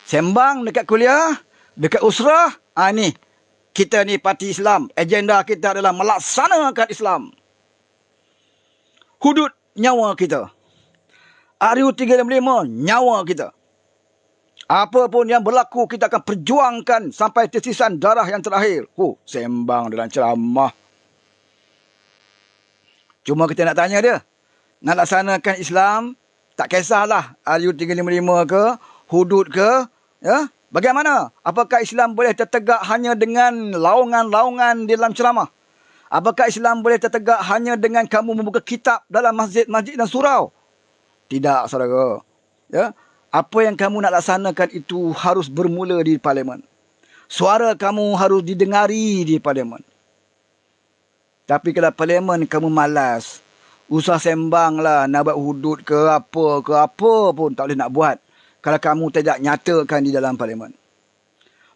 Sembang dekat kuliah, dekat usrah. Ni, kita ni parti Islam. Agenda kita adalah melaksanakan Islam. Hudud nyawa kita. RU365 nyawa kita. Apa pun yang berlaku, kita akan perjuangkan sampai tesisan darah yang terakhir. Sembang dalam ceramah. Cuma kita nak tanya dia, nak laksanakan Islam, tak kisahlah RU355 ke, hudud ke, ya? Bagaimana? Apakah Islam boleh tertegak hanya dengan laungan-laungan di dalam ceramah? Apakah Islam boleh tertegak hanya dengan kamu membuka kitab dalam masjid-masjid dan surau? Tidak, saudara. Ya? Apa yang kamu nak laksanakan itu harus bermula di parlimen. Suara kamu harus didengari di parlimen. Tapi kalau parlimen kamu malas, usah sembanglah nak buat hudud ke apa pun tak boleh nak buat kalau kamu tidak nyatakan di dalam parlimen.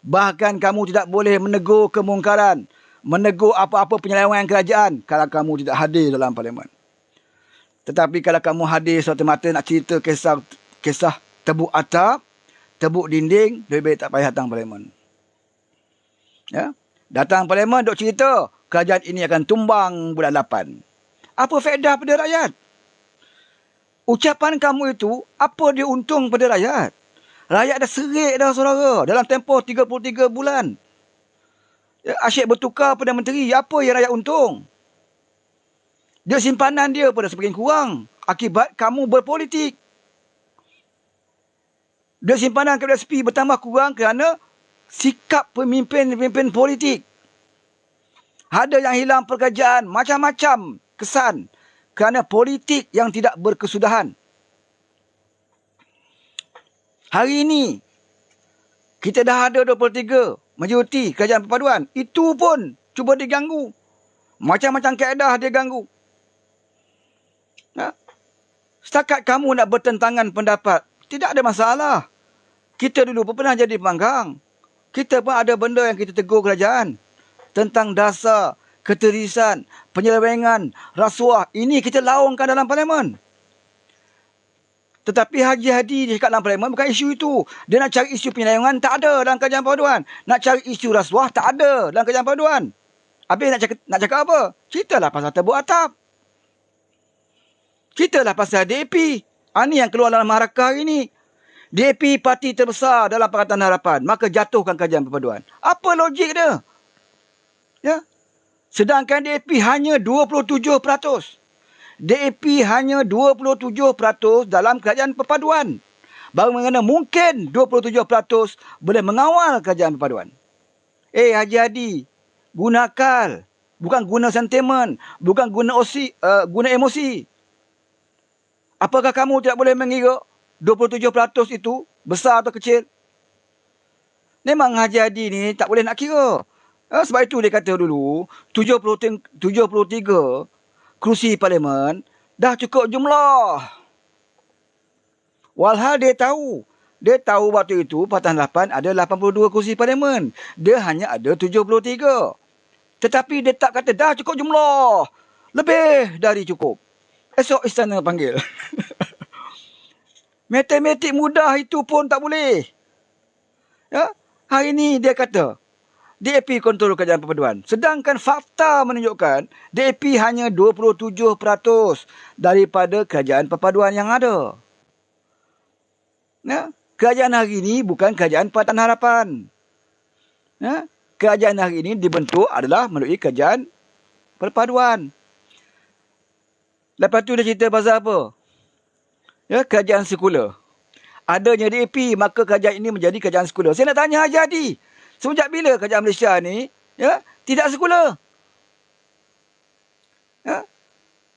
Bahkan kamu tidak boleh menegur kemungkaran, menegur apa-apa penyelewengan kerajaan kalau kamu tidak hadir dalam parlimen. Tetapi kalau kamu hadir semata-mata nak cerita kisah tebuk atap, tebuk dinding, lebih baik tak payah datang parlimen. Ya? Datang parlimen duk cerita kerajaan ini akan tumbang bulan 8. Apa faedah pada rakyat? Ucapan kamu itu, apa dia untung pada rakyat? Rakyat dah serik dah, saudara. Dalam tempoh 33 bulan. Ya, asyik bertukar Perdana Menteri. Apa yang rakyat untung? Dia simpanan dia pada semakin kurang. Akibat kamu berpolitik. Dia simpanan kepada SP bertambah kurang kerana sikap pemimpin politik. Ada yang hilang pekerjaan, macam-macam kesan kerana politik yang tidak berkesudahan. Hari ini, kita dah ada 23 majoriti kerajaan perpaduan. Itu pun cuba diganggu. Macam-macam kaedah dia ganggu. Ha? Setakat kamu nak bertentangan pendapat, tidak ada masalah. Kita dulu pun pernah jadi pembangkang. Kita pun ada benda yang kita tegur kerajaan. Tentang dasar, keterisan, penyelewengan, rasuah. Ini kita laungkan dalam parlimen. Tetapi Haji Hadi dia cakap dalam parlimen bukan isu itu. Dia nak cari isu penyelewengan, tak ada dalam kerajaan perpaduan. Nak cari isu rasuah, tak ada dalam kerajaan perpaduan. Habis nak cakap apa? Ceritalah pasal tebuk atap. Ceritalah pasal DAP. Ini yang keluar dalam Maharakah hari ini. DAP parti terbesar dalam Pakatan Harapan. Maka jatuhkan kerajaan perpaduan. Apa logik dia? Ya. Sedangkan DAP hanya 27%. DAP hanya 27% dalam kerajaan perpaduan. Bagaimana mungkin 27% boleh mengawal kerajaan perpaduan? Haji Hadi, guna akal. Bukan guna sentimen. Bukan guna emosi. Apakah kamu tidak boleh mengira 27% itu besar atau kecil? Memang Haji Hadi ni tak boleh nak kira. Sebab itu dia kata dulu, 73 kerusi parlimen dah cukup jumlah. Walhal dia tahu waktu itu Pakatan Harapan ada 82 kerusi parlimen. Dia hanya ada 73. Tetapi dia tak kata dah cukup jumlah. Lebih dari cukup. Esok istana panggil. Matematik mudah itu pun tak boleh. Ya? Hari ini dia kata, DAP kontrol kerajaan perpaduan. Sedangkan fakta menunjukkan DAP hanya 27% daripada kerajaan perpaduan yang ada. Ya? Kerajaan hari ini bukan kerajaan Pakatan Harapan. Ya? Kerajaan hari ini dibentuk adalah melalui kerajaan perpaduan. Lepas tu dia cerita pasal apa? Ya, kerajaan sekular. Adanya DAP, maka kerajaan ini menjadi kerajaan sekular. Saya nak tanya Haji Hadi. Sejak bila kerajaan Malaysia ni tidak sekular? Ya?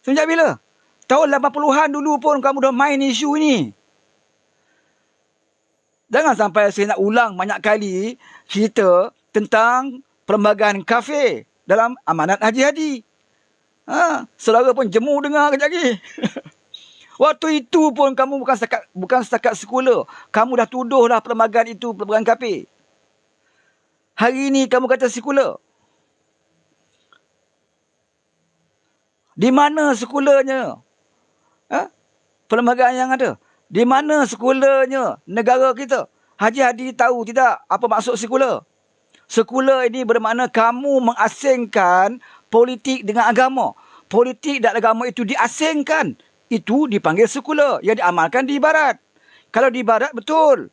Sejak bila? Tahun 80-an dulu pun kamu dah main isu ini. Jangan sampai saya nak ulang banyak kali cerita tentang perlembagaan kafe dalam amanat Haji Hadi. Saudara pun jemu dengar kejap lagi. Waktu itu pun kamu bukan setakat sekular. Kamu dah tuduh dah perlembagaan itu perlembagaan kafe. Hari ini kamu kata sekular. Di mana sekularnya? Perlembagaan yang ada. Di mana sekularnya negara kita? Haji Hadi tahu tidak apa maksud sekular? Sekular ini bermakna kamu mengasingkan politik dengan agama. Politik dan agama itu diasingkan. Itu dipanggil sekular. Yang diamalkan di barat. Kalau di barat betul.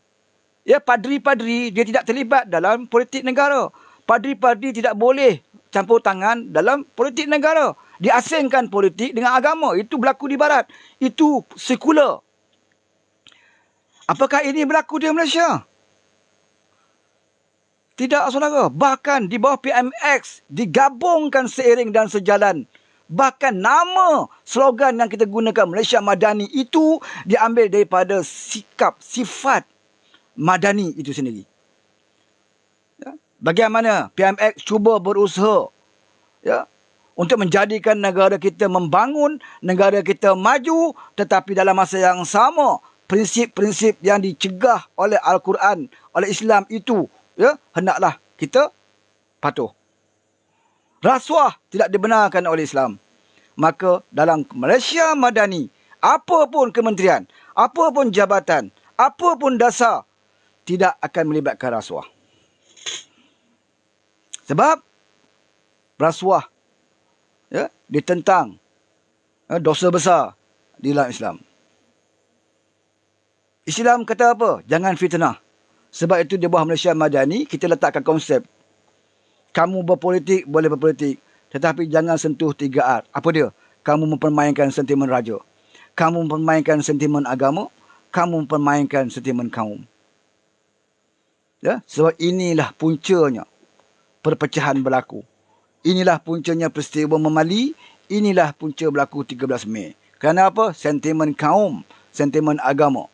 Ya, padri-padri dia tidak terlibat dalam politik negara. Padri-padri tidak boleh campur tangan dalam politik negara. Diasingkan politik dengan agama. Itu berlaku di barat. Itu sekular. Apakah ini berlaku di Malaysia? Tidak, saudara. Bahkan di bawah PMX digabungkan seiring dan sejalan. Bahkan nama slogan yang kita gunakan Malaysia Madani itu diambil daripada sikap, sifat Madani itu sendiri. Ya. Bagaimana PMX cuba berusaha ya, untuk menjadikan negara kita membangun, negara kita maju, tetapi dalam masa yang sama, prinsip-prinsip yang dicegah oleh Al-Quran, oleh Islam itu, ya, hendaklah kita patuh. Rasuah tidak dibenarkan oleh Islam. Maka dalam Malaysia Madani, apa pun kementerian, apa pun jabatan, apa pun dasar, tidak akan melibatkan rasuah. Sebab rasuah ya, ditentang dosa besar di dalam Islam. Islam kata apa? Jangan fitnah. Sebab itu di bawah Malaysia Madani, kita letakkan konsep. Kamu berpolitik, boleh berpolitik. Tetapi jangan sentuh 3R. Apa dia? Kamu mempermainkan sentimen raja. Kamu mempermainkan sentimen agama. Kamu mempermainkan sentimen kaum. Ya, sebab inilah puncanya perpecahan berlaku. Inilah puncanya peristiwa Memali. Inilah punca berlaku 13 Mei. Kerana apa? Sentimen kaum, sentimen agama.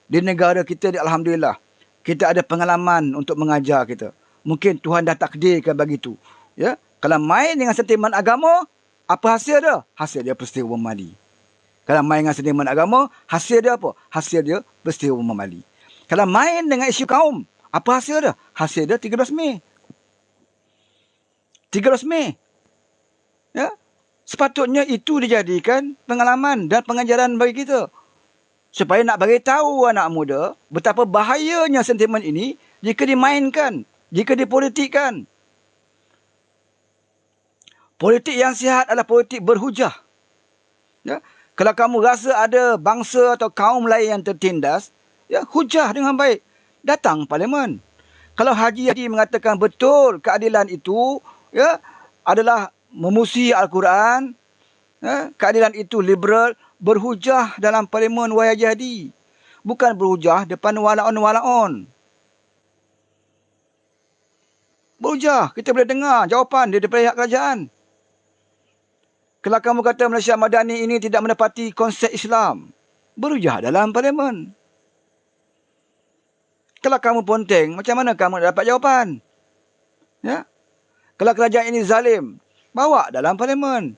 Di negara kita, alhamdulillah, kita ada pengalaman untuk mengajar kita. Mungkin Tuhan dah takdirkan begitu. Ya, kalau main dengan sentimen agama, apa hasil dia? Hasil dia peristiwa Memali. Kalau main dengan sentimen agama, hasil dia apa? Hasil dia peristiwa Memali. Kalau main dengan isu kaum, apa hasil dia? Hasil dia 13 Mei. 13 Mei. Ya. Sepatutnya itu dijadikan pengalaman dan pengajaran bagi kita. Supaya nak bagi tahu anak muda betapa bahayanya sentimen ini jika dimainkan, jika dipolitikkan. Politik yang sihat adalah politik berhujah. Ya. Kalau kamu rasa ada bangsa atau kaum lain yang tertindas, ya, hujah dengan baik. Datang parlimen. Kalau Haji mengatakan betul keadilan itu ya, adalah memusuhi Al-Quran, ya, keadilan itu liberal, berhujah dalam parlimen Haji. Bukan berhujah depan walaun-walaun. Berhujah, kita boleh dengar jawapan daripada pihak kerajaan. Kalau kamu kata Malaysia Madani ini tidak menepati konsep Islam, berhujah dalam parlimen. Kalau kamu ponteng, macam mana kamu dapat jawapan? Ya? Kalau kerajaan ini zalim, bawa dalam parlimen.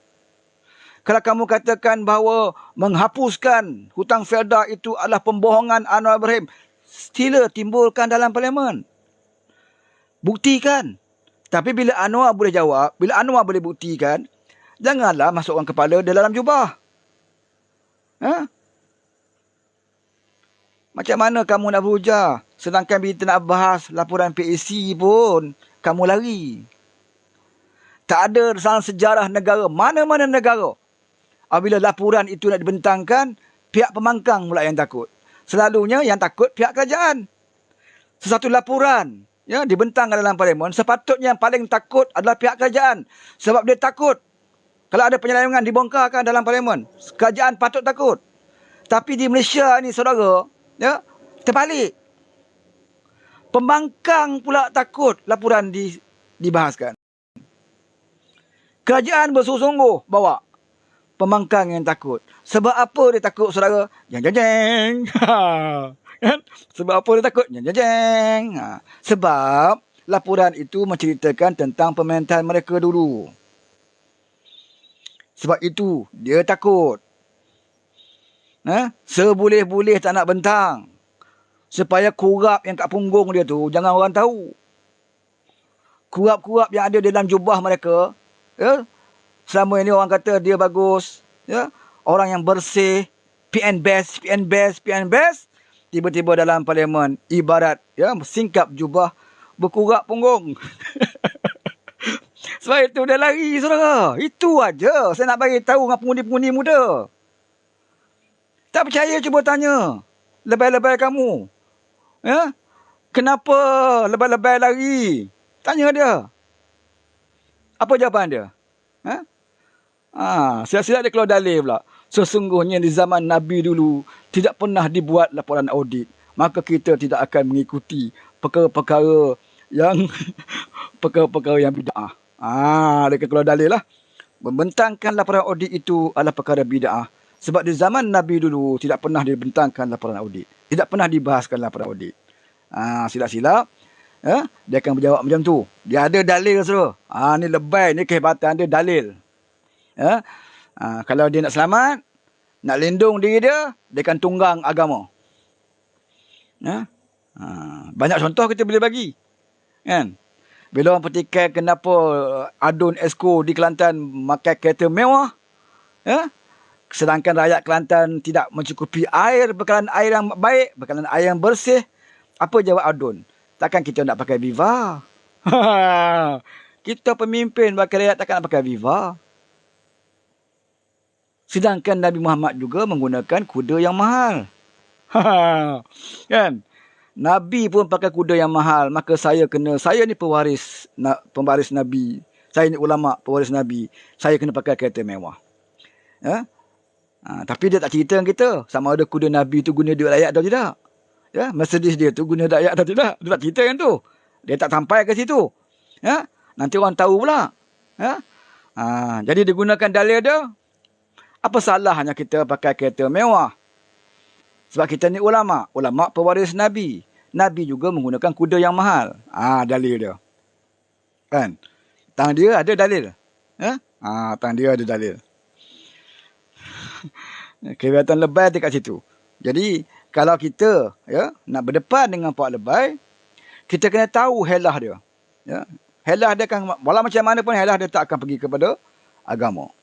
Kalau kamu katakan bahawa menghapuskan hutang Felda itu adalah pembohongan Anwar Ibrahim, sila timbulkan dalam parlimen. Buktikan. Tapi bila Anwar boleh jawab, bila Anwar boleh buktikan, janganlah masukkan kepala dalam jubah. Ha? Macam mana kamu nak berhujah? Sedangkan bila kita nak bahas laporan PAC pun, kamu lari. Tak ada dalam sejarah negara, mana-mana negara, apabila laporan itu nak dibentangkan, pihak pembangkang pula yang takut. Selalunya yang takut pihak kerajaan. Sesuatu laporan ya, dibentangkan dalam parlimen, sepatutnya yang paling takut adalah pihak kerajaan. Sebab dia takut. Kalau ada penyelewengan dibongkarkan dalam parlimen, kerajaan patut takut. Tapi di Malaysia ni, saudara, ya, terbalik. Pembangkang pula takut laporan dibahaskan. Kerajaan bersungguh-sungguh bawa. Pembangkang yang takut. Sebab apa dia takut, saudara? Jeng-jeng-jeng. Sebab apa dia takut? Jeng-jeng-jeng. Sebab laporan itu menceritakan tentang pemerintahan mereka dulu. Sebab itu dia takut. Seboleh-boleh tak nak bentang. Supaya kurap yang kat punggung dia tu jangan orang tahu. Kurap-kurap yang ada dalam jubah mereka, ya, selama ini orang kata dia bagus, ya, orang yang bersih, PN best. tiba-tiba dalam parlimen ibarat singkap jubah berkurak punggung. Sebab itu dia lari, saudara. Itu aja saya nak bagi tahu dengan pengundi-pengundi muda. Tak percaya cuba tanya lebay-lebay kamu. Ya? Kenapa lebay-lebay lari? Tanya dia. Apa jawapan dia? Siap-siap dia keluar dalil pula. Sesungguhnya di zaman Nabi dulu tidak pernah dibuat laporan audit. Maka kita tidak akan mengikuti perkara-perkara yang perkara-perkara yang bid'ah. Dia keluar dalil lah. Membentangkan laporan audit itu adalah perkara bid'ah. Sebab di zaman Nabi dulu tidak pernah dibentangkan laporan audit. Tidak pernah dibahaskan laporan audit. Silap-silap. Dia akan berjawab macam tu. Dia ada dalil, saudara. Ni lebay, ni kehebatan dia, dalil. Kalau dia nak selamat, nak lindung diri dia, dia akan tunggang agama. Banyak contoh kita boleh bagi. Kan? Bila orang petikai kenapa adun Esko di Kelantan makan kereta mewah, sedangkan rakyat Kelantan tidak mencukupi air, bekalan air yang baik, bekalan air yang bersih. Apa jawab adun? Takkan kita nak pakai Viva? Kita pemimpin pakai rakyat, takkan nak pakai Viva? Sedangkan Nabi Muhammad juga menggunakan kuda yang mahal. Kan? Nabi pun pakai kuda yang mahal. Maka saya ni pewaris Nabi. Saya ni ulama pewaris Nabi. Saya kena pakai kereta mewah. Tapi dia tak cerita dengan kita. Sama ada kuda Nabi tu guna duit rakyat atau tidak. Mercedes dia tu guna rakyat atau tidak. Dia tak cerita kan tu. Dia tak sampai ke situ. Nanti orang tahu pula. Jadi dia gunakan dalil dia. Apa salahnya kita pakai kereta mewah? Sebab kita ni ulama. Ulama pewaris Nabi. Nabi juga menggunakan kuda yang mahal. Dalil dia. Kan? Tang dia ada dalil. Tang dia ada dalil. Kelihatan lebay dekat situ. Jadi, kalau kita nak berdepan dengan puak lebay, kita kena tahu helah dia. Helah dia kan, walau macam mana pun helah dia tak akan pergi kepada agama.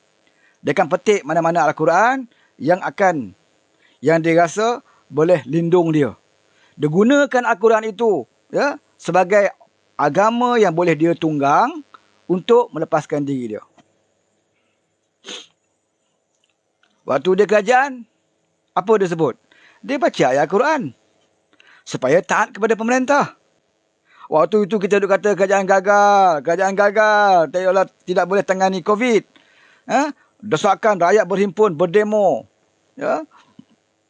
Dia akan petik mana-mana Al-Quran yang dia rasa boleh lindung dia. Dia gunakan Al-Quran itu sebagai agama yang boleh dia tunggang untuk melepaskan diri dia. Waktu dia kerajaan, apa dia sebut? Dia baca ayat Al-Quran supaya taat kepada pemerintah. Waktu itu kita duk kata kerajaan gagal, tidak boleh tangani COVID. Desakan rakyat berhimpun, berdemo.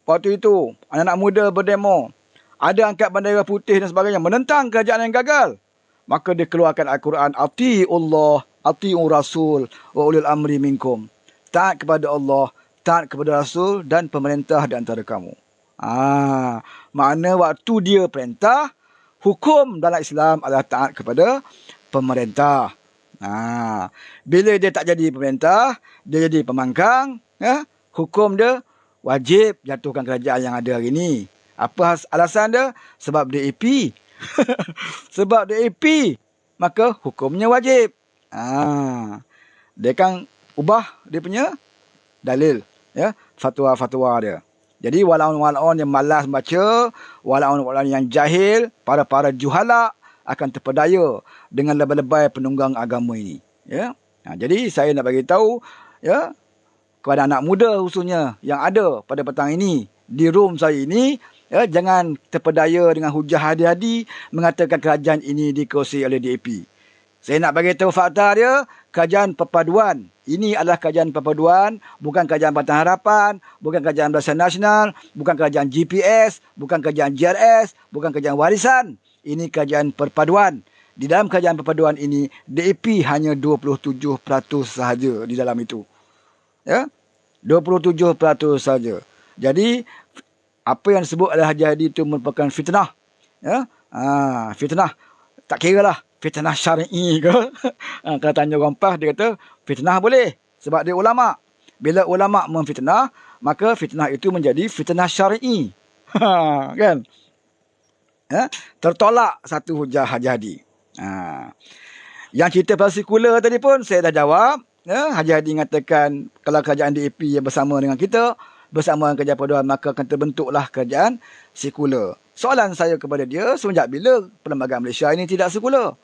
Waktu itu, anak-anak muda berdemo. Ada angkat bendera putih dan sebagainya. Menentang kerajaan yang gagal. Maka dia keluarkan Al-Quran. Ati'ullah, ati'ur Rasul, wa ulil amri minkum. Taat kepada Allah, taat kepada Rasul dan pemerintah di antara kamu. Makna waktu dia perintah, hukum dalam Islam adalah taat kepada pemerintah. Bila dia tak jadi pemerintah, dia jadi pembangkang, hukum dia wajib jatuhkan kerajaan yang ada hari ini. Apa alasan dia? Sebab dia AP. Sebab dia AP, maka hukumnya wajib. Dia kan ubah dia punya dalil, fatwa-fatwa dia. Jadi walaupun yang malas baca, walaupun yang jahil, para juhala akan terpedaya dengan lebay-lebay penunggang agama ini. Jadi saya nak bagi tahu kepada anak muda khususnya yang ada pada petang ini di room saya ini, jangan terpedaya dengan hujah hadi-hadi mengatakan kerajaan ini dikuasai oleh DAP. Saya nak bagi tahu fakta dia, kerajaan perpaduan. Ini adalah kerajaan perpaduan, bukan kerajaan Bantang Harapan, bukan kerajaan Barisan Nasional, bukan kerajaan GPS, bukan kerajaan GRS, bukan kerajaan warisan. Ini kerajaan perpaduan. Di dalam kerajaan perpaduan ini, DAP hanya 27% sahaja di dalam itu. 27% saja. Jadi, apa yang disebut oleh Haji Hadi itu merupakan fitnah. Fitnah. Tak kira lah. Fitnah syar'i ke. Kalau tanya orang PAS, dia kata, fitnah boleh. Sebab dia ulama'. Bila ulama' memfitnah, maka fitnah itu menjadi fitnah syar'i. Kan? Tertolak satu hujah Haji Hadi. Yang cerita pasikular tadi pun saya dah jawab. Haji Hadi mengatakan kalau kerajaan DAP yang bersama dengan kita, bersama kerajaan perpaduan, maka akan terbentuklah kerajaan sekular. Soalan saya kepada dia, semenjak bila perlembagaan Malaysia ini tidak sekular?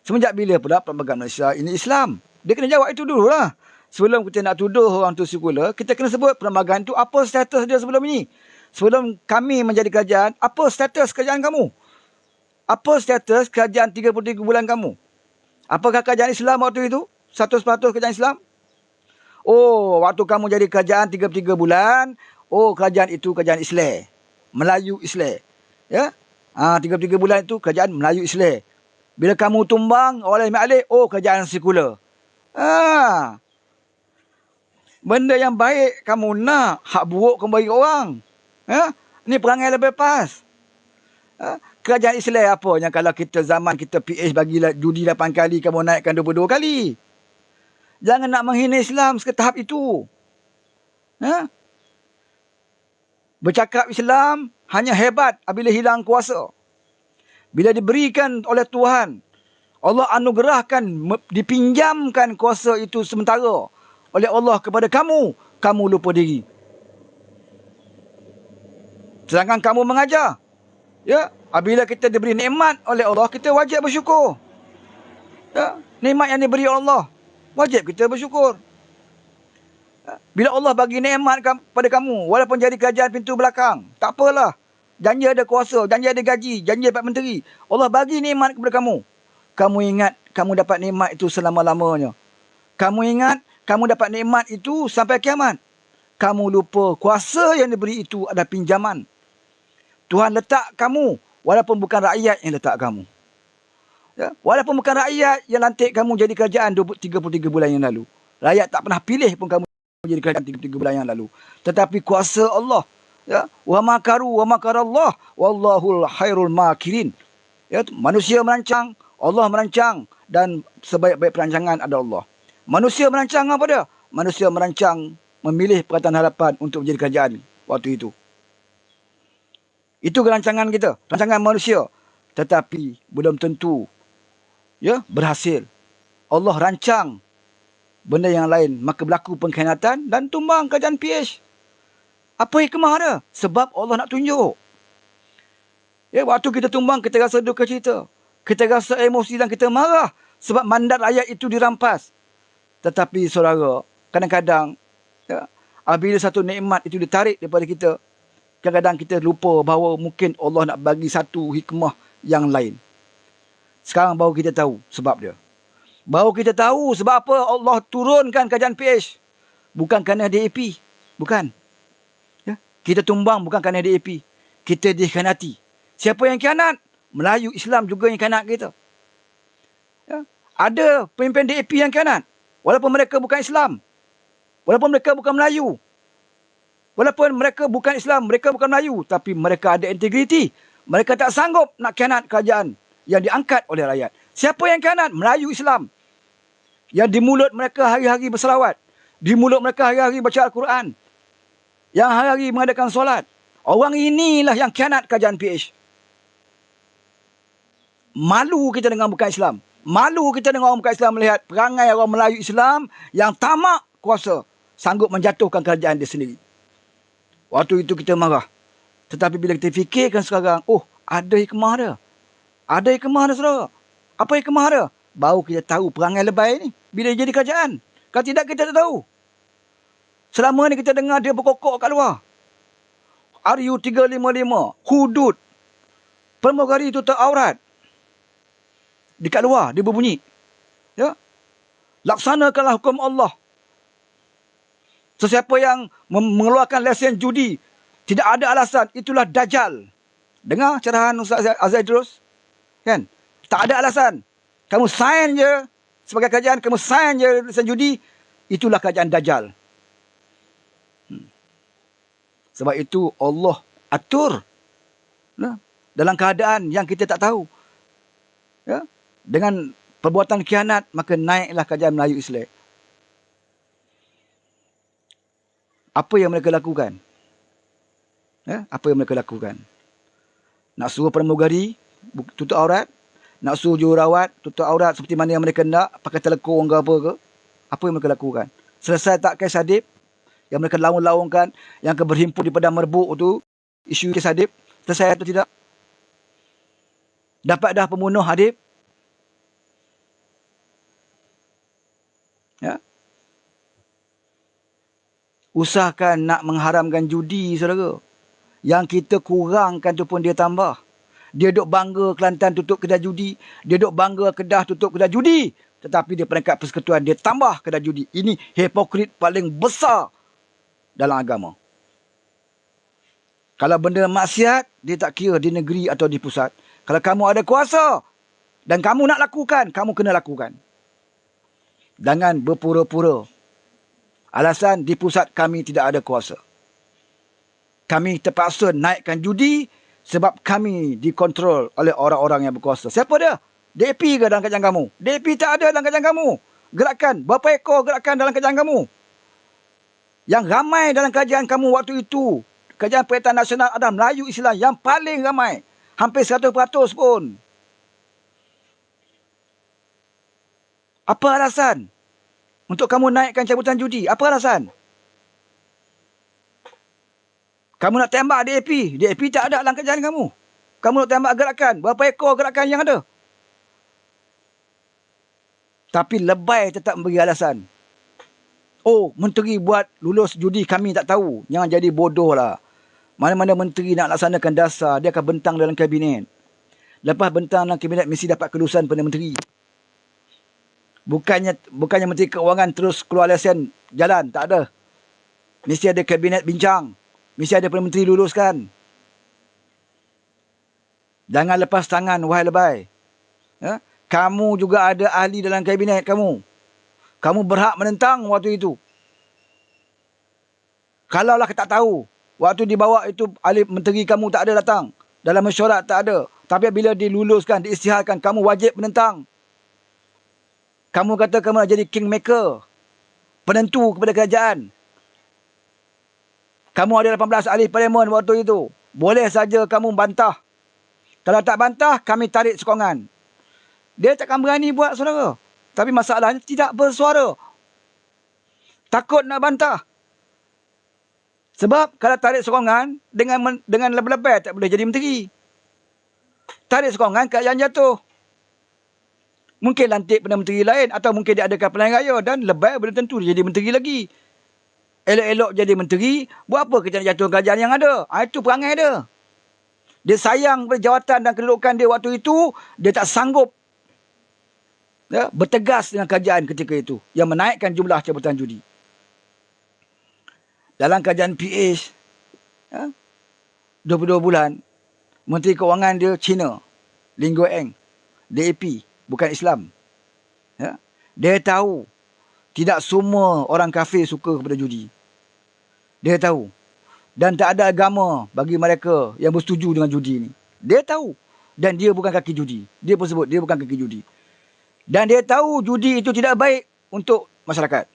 Semenjak bila pula perlembagaan Malaysia ini Islam? Dia kena jawab itu dululah. Sebelum kita nak tuduh orang tu sekular, kita kena sebut perlembagaan tu apa status dia sebelum ini. Sebelum kami menjadi kerajaan, apa status kerajaan kamu? Apa status kerajaan 33 bulan kamu? Apakah kerajaan Islam waktu itu? 100% kerajaan Islam? Oh, waktu kamu jadi kerajaan 33 bulan, oh kerajaan itu kerajaan Islam. Melayu Islam. Ya? 33 bulan itu kerajaan Melayu Islam. Bila kamu tumbang oleh Mek Alif, oh kerajaan sekular. Benda yang baik kamu nak, hak buruk kamu bagi orang. Ni perangai lebih pas. Kerajaan Islam apa yang kalau kita zaman kita PH bagi judi 8 kali, kamu naikkan 22 kali. Jangan nak menghina Islam seketahap itu. Bercakap Islam hanya hebat apabila hilang kuasa. Bila diberikan oleh Tuhan, Allah anugerahkan, dipinjamkan kuasa itu sementara oleh Allah kepada kamu, kamu lupa diri. Sedangkan kamu mengajar. Ya, apabila kita diberi nikmat oleh Allah, kita wajib bersyukur. Ya, nikmat yang diberi Allah, wajib kita bersyukur. Bila Allah bagi nikmat pada kamu, walaupun jadi kerajaan pintu belakang, tak apalah. Janji ada kuasa, janji ada gaji, janji dapat menteri. Allah bagi nikmat kepada kamu. Kamu ingat kamu dapat nikmat itu selama-lamanya. Kamu ingat kamu dapat nikmat itu sampai kiamat. Kamu lupa kuasa yang diberi itu adalah pinjaman. Tuhan letak kamu, walaupun bukan rakyat yang letak kamu. Ya? Walaupun bukan rakyat yang lantik kamu jadi kerajaan 33 bulan yang lalu. Rakyat tak pernah pilih pun kamu jadi kerajaan 33 bulan yang lalu. Tetapi kuasa Allah. Ya, wa makaru wa makarallah wallahul khairul makirin. Ya, manusia merancang, Allah merancang, dan sebaik-baik perancangan ada Allah. Manusia merancang apa dia? Manusia merancang memilih Pakatan Harapan untuk menjadi kerajaan waktu itu. Itu rancangan kita, rancangan manusia. Tetapi belum tentu ya berhasil. Allah rancang benda yang lain, maka berlaku pengkhianatan dan tumbang kerajaan PH. Apa hikmah dia? Sebab Allah nak tunjuk. Ya, waktu kita tumbang, kita rasa duka cita. Kita rasa emosi dan kita marah sebab mandat rakyat itu dirampas. Tetapi saudara, kadang-kadang ya, apabila satu nikmat itu ditarik daripada kita, kadang-kadang kita lupa bahawa mungkin Allah nak bagi satu hikmah yang lain. Sekarang baru kita tahu sebab dia. Baru kita tahu sebab apa Allah turunkan kerajaan PH. Bukan kerana DAP. Bukan. Kita tumbang bukan kerana DAP. Kita dikhianati. Siapa yang khianat? Melayu Islam juga yang khianat kita. Ya. Ada pemimpin DAP yang khianat. Walaupun mereka bukan Islam. Walaupun mereka bukan Melayu. Walaupun mereka bukan Islam, mereka bukan Melayu. Tapi mereka ada integriti. Mereka tak sanggup nak khianat kerajaan yang diangkat oleh rakyat. Siapa yang khianat? Melayu Islam. Yang di mulut mereka hari-hari berselawat. Di mulut mereka hari-hari baca Al-Quran. Yang hari-hari mengadakan solat. Orang inilah yang khianat kerajaan PH. Malu kita dengan bukan Islam. Malu kita dengan orang bukan Islam melihat perangai orang Melayu Islam yang tamak kuasa. Sanggup menjatuhkan kerajaan dia sendiri. Waktu itu kita marah. Tetapi bila kita fikirkan sekarang, oh ada hikmah dia. Ada hikmah dia saudara. Apa hikmah dia? Baru kita tahu perangai lebay ni. Bila jadi kerajaan. Kalau tidak kita tak tahu. Selama ni kita dengar dia berkokok kat luar. RU 355, hudud. Pramugari tutup aurat. Dekat luar, dia berbunyi. Ya? Laksanakanlah hukum Allah. Sesiapa yang mengeluarkan lesen judi, tidak ada alasan, itulah Dajjal. Dengar cerahan Ustaz Azhar Idrus? Kan? Tak ada alasan. Kamu sign je, sebagai kerajaan, kamu sign je lesen judi, itulah kerajaan Dajjal. Sebab itu Allah atur dalam keadaan yang kita tak tahu. Ya? Dengan perbuatan khianat, maka naiklah kerajaan Melayu Islam. Apa yang mereka lakukan? Ya? Apa yang mereka lakukan? Nak suruh pramugari tutup aurat, nak suruh jururawat tutup aurat seperti mana yang mereka nak, pakai telekong ke apa ke? Apa yang mereka lakukan? Selesai tak kes adib, yang mereka laung-laungkan, yang berhimpun di padang merbuk tu, isu kes Hadib, selesai atau tidak? Dapat dah pembunuh Hadib? Ya. Usahakan nak mengharamkan judi, saudara. Yang kita kurangkan tu pun dia tambah. Dia duk bangga Kelantan tutup kedai judi. Dia duk bangga Kedah tutup kedai judi. Tetapi dia peringkat persekutuan, dia tambah kedai judi. Ini hipokrit paling besar dalam agama. Kalau benda maksiat, dia tak kira di negeri atau di pusat. Kalau kamu ada kuasa dan kamu nak lakukan, kamu kena lakukan. Jangan berpura-pura. Alasan di pusat kami tidak ada kuasa. Kami terpaksa naikkan judi sebab kami dikontrol oleh orang-orang yang berkuasa. Siapa dia? DAP ke dalam kerajaan kamu? DAP tak ada dalam kerajaan kamu. Gerakan, berapa ekor gerakan dalam kerajaan kamu? Yang ramai dalam kerajaan kamu waktu itu, Kerajaan Perikatan Nasional adalah Melayu Islam yang paling ramai. Hampir 100% pun. Apa alasan untuk kamu naikkan cabutan judi? Apa alasan? Kamu nak tembak DAP. DAP tak ada dalam kerajaan kamu. Kamu nak tembak gerakan. Berapa ekor gerakan yang ada? Tapi lebay tetap memberi alasan. Oh, menteri buat lulus judi kami tak tahu. Jangan jadi bodoh lah. Mana-mana menteri nak laksanakan dasar, dia akan bentang dalam kabinet. Lepas bentang dalam kabinet, mesti dapat kelulusan pada menteri. Bukannya menteri keuangan terus keluar lesen jalan. Tak ada. Mesti ada kabinet bincang. Mesti ada Perdana Menteri luluskan. Jangan lepas tangan, wahai lebay. Ya? Kamu juga ada ahli dalam kabinet kamu. Kamu berhak menentang waktu itu. Kalaulah kita tak tahu, waktu dibawa itu ahli menteri kamu tak ada datang. Dalam mesyuarat tak ada. Tapi bila diluluskan, diisytiharkan, kamu wajib menentang. Kamu kata kamu nak jadi kingmaker. Penentu kepada kerajaan. Kamu ada 18 ahli parlimen waktu itu. Boleh saja kamu bantah. Kalau tak bantah, kami tarik sokongan. Dia takkan berani buat, saudara. Tapi masalahnya tidak bersuara. Takut nak bantah. Sebab kalau tarik sokongan, dengan lebih-lebih tak boleh jadi menteri. Tarik sokongan, kerajaan jatuh. Mungkin lantik Perdana Menteri lain. Atau mungkin dia adakan pilihan raya. Dan lebih belum tentu dia jadi menteri lagi. Elok-elok jadi menteri, buat apa kerajaan jatuh kerajaan yang ada? Itu perangai dia. Dia sayang pada jawatan dan kedudukan dia waktu itu, dia tak sanggup bertegas dengan kerajaan ketika itu yang menaikkan jumlah cabutan judi. Dalam kerajaan PH 22 bulan, Menteri Keuangan dia Cina, Ling Goeng, DAP, bukan Islam. Dia tahu tidak semua orang kafir suka kepada judi. Dia tahu. Dan tak ada agama bagi mereka yang bersetuju dengan judi ni. Dia tahu. Dan dia bukan kaki judi. Dia pun sebut dia bukan kaki judi. Dan dia tahu judi itu tidak baik untuk masyarakat.